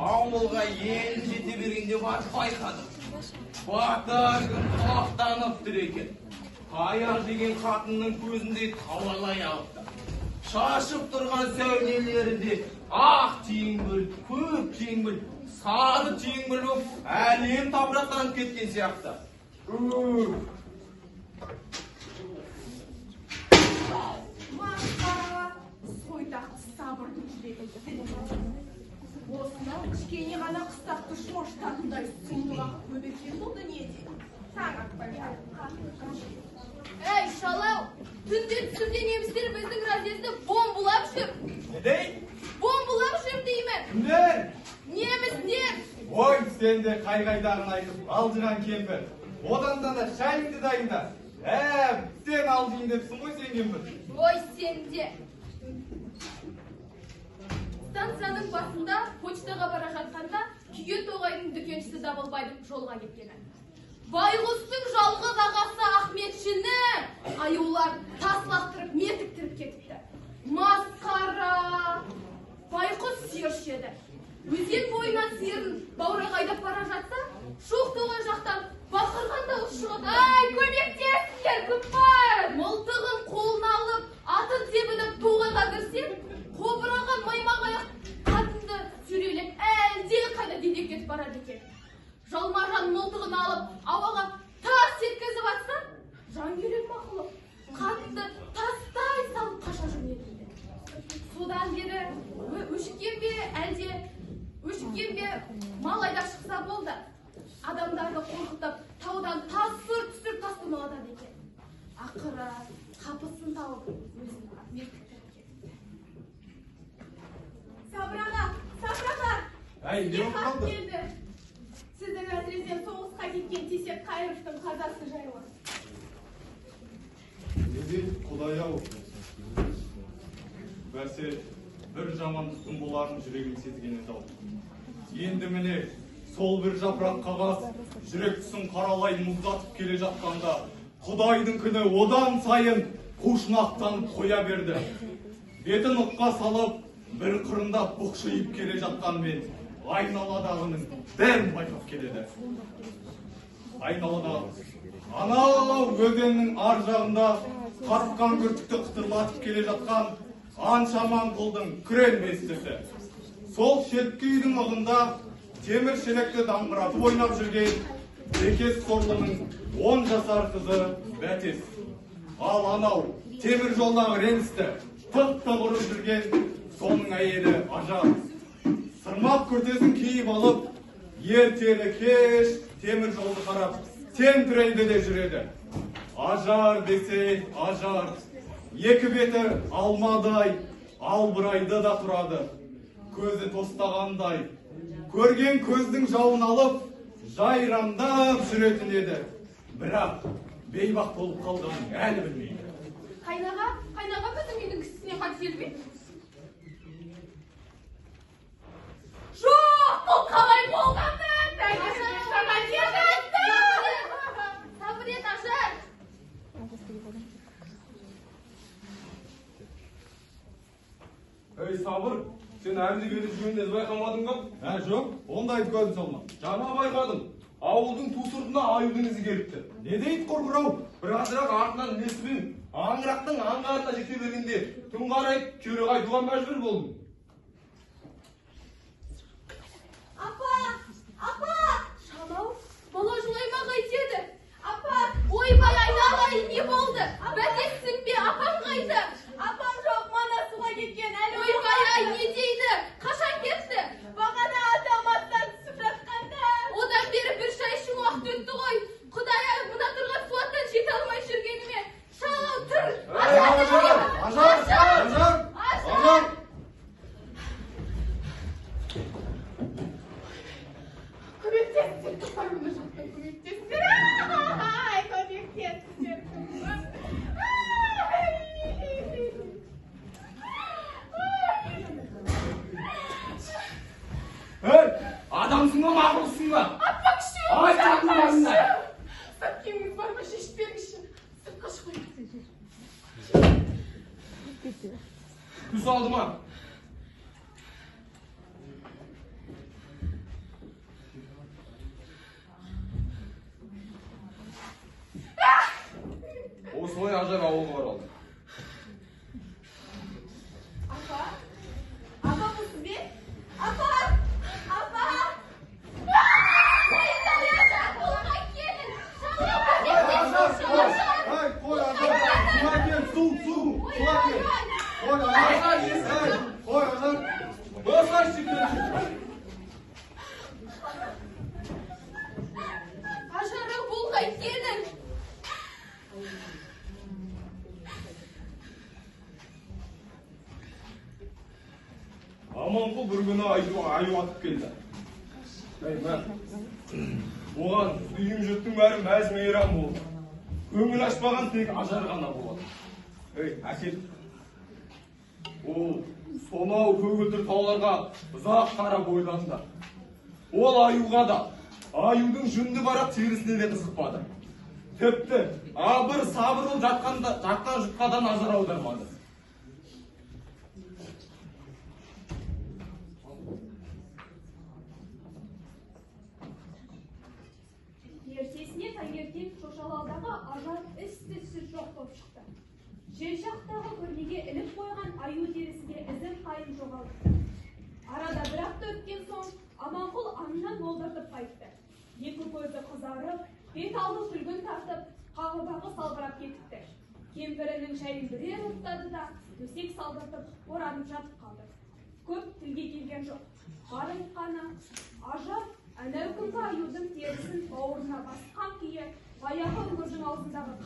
ауылға ел жете бергенде бар байқадым. Батар күн қақтанып тұр екен. Қаяр деген қатынның көзінде tavalай алыпты. Шашып тұрған сәулелерінде ақ теңбіл, көк теңбіл, сары теңбіл болып әлем табырақтанып кеткен сияқты. Масқара, сойдақты сабырдың жүрегі. Осынау кішкене ғана қыстақты шоштатындай сұңғыға көп екен бұл дүниеде. Таң атпай Әй, шалау, түнде түсімде немістер біздің разъезді бомбылап жүр. Недей? Бомбылап жүр деймін. Кімдер? Немістер. Ой, сен де қай-қайдағын айтып, алжыған кемпір. Одан да шайыңды дайында. Сен алжиын депсің ғой сен кемпір. Ой, сен де. Станцияның басында почтаға бара жатқанда күйе тоғайдың дүкеншісі Дабылбайдың жолға кеткені. Байғұстың жалғыз ағасы Ахметшіні аюлар тас лақтырып метіктіріп кетіпті. Масқара! Байқұс сиыр шеді. Өзен бойынан сиырын бауырға айдап бара жатса, шоқ тоған жақтан бақырған дауыс шығады. Ай, көмектесіңдер, кім бар? Мылтығын қолына алып, атын тебініп тоғайға кірсе, қобыраған маймақ аяқ қатынды сүйрелеп әлде қайда дедек кетіп барады екен. Жалма-жан мылтығын алып, ауаға тас еткізіп атса, жан келер мақұлық қатынды тастай салып қаша жөнелді. Содан бері өшіккен бе мал айдап шықса болды. Адамдарды қорқытып, таудан тас түсір тастамалады екен. Ақыры қапысын тауып өзін мертіктіріп кетті. Сабыраға! Әй, не болып қалды? Келді. Сіздің әсіресе соғысқа кеткен тесек қайырыштың қазасы жайлы. Недей, Құдай-ау. Бәсе, бір жаман түтін боларын жүрегім сезген еді ау. Енді міне, сол бір жапырақ қағаз жүрек түсін қаралай мұздатып келе жатқанда, Құдайдың күні одан сайын қушнақтанып қоя берді. Бетін ұққа салып, бір қырында бұқшиып келе жатқан мен айналадағының бәрін байқап келеді. Айналада анау өзеннің ар жағында қартқан күртікті қытырлатып келе жатқан аншаман құлдың күрен бестісі. Сол шеткі үйдің ұғында темір шелекті дамбыратып ойнап жүрген Бекес сорлының 10 жасар қызы Бәтес. Ал анау темір жолдағы рельсті тық-тық ұрып жүрген соның әйелі Ажар. Сырмақ күртесін киіп алып, ертелі кеш темір жолды қарап, тентірейді де жүреді. Ажар десе Ажар, екі беті алмадай, албырайды да тұрады. Көзі тостағандай, көрген көздің жауын алып, жайраңдап жүретін еді. Бірақ бейбақ болып қалғанын әлі білмейді. Қайнаға біздің үйдің кісісіне қатер ме? Жоқ, бұл қалай болғанды? Сабыр ет, Ажар. Ей, Сабыр, сен әлде бері жүргенде байқамадың ба? Жоқ, ондайды көрдім солма. Жаңа байқадым. Ауылдың ту сыртына аюдың ізі келіпті. Не дейді құрғырау? Біразырақ артынан ілесіп ем, аңырақтың аңғарына жете бергенде түн қарайып кері қайтуға мәжбүр болдым. Апа! Шалау, бала жылай ма қайтеді? Апа, ойбай айналайын, не болды? Бәтессің бе, апам қайда? Апам жоқ, манасыға кеткен әлі. Ойбай ай, не дейді? Қашан кетті? Бағана атам аттан түсіп жатқанда. Одан бері бір шай ішіп уақыт өтті ғой. Құдай ай, мына тұрған суаттан жете алмай жүргеніме. Шалау, тұр! Ажар! Көмектестер, тұпарымды жақтан көмектестер. Ай, көмектестер. Ей, адамсың ба, мақұлсың ба? Апа кіші Ай, таңдамасында. Сапкеміз бар ма, шешіп бергіші. Сыртқа шықпай. Күс алды ма? ажар ауылға оралды. Апа? Апа бұл сіз бе? Апа! Апа! Қой, ажар! Суға кел, суға кел! Қой, ажар! Босқа шекер! Ажары бұл қайтенің. Аманқұл бір күні аю атып келді. Оған үйім жұрттың бәрі мәз мейрам болды. Көңіл ашпаған тек ажар ғана болады. Әкел. Ол сонау көгілдір тауларға ұзақ қарап ойланды. Ол аюға да, аюдың жүнді қарап терісіне де қызықпады. Тіпті абыр сабыр ол жатқан жұтқадан ажар аудармады. Ертесіне таңертең шошалаудағы ажар із-түзсіз жоқ болып шықты. Жел жақтағы көрмеге іліп қойған аю терісінде ізім қайым жоғалыпты. Арада бір апта өткен соң Аманқұл аңнан болдыртып қайтты. Екі көзі қызарып, бет алды күлгін тартып, қағыбағы салбырап кетіпті. Кемпірінің шайын бірер ұстады да, төсек салдыртып оранып жатып қалды. Көп тілге келген жоқ. Бар айтқаны ажар әнеу күнгі аюдың терісін бауырына басқан күйі баяғы үңгірдің аузындағы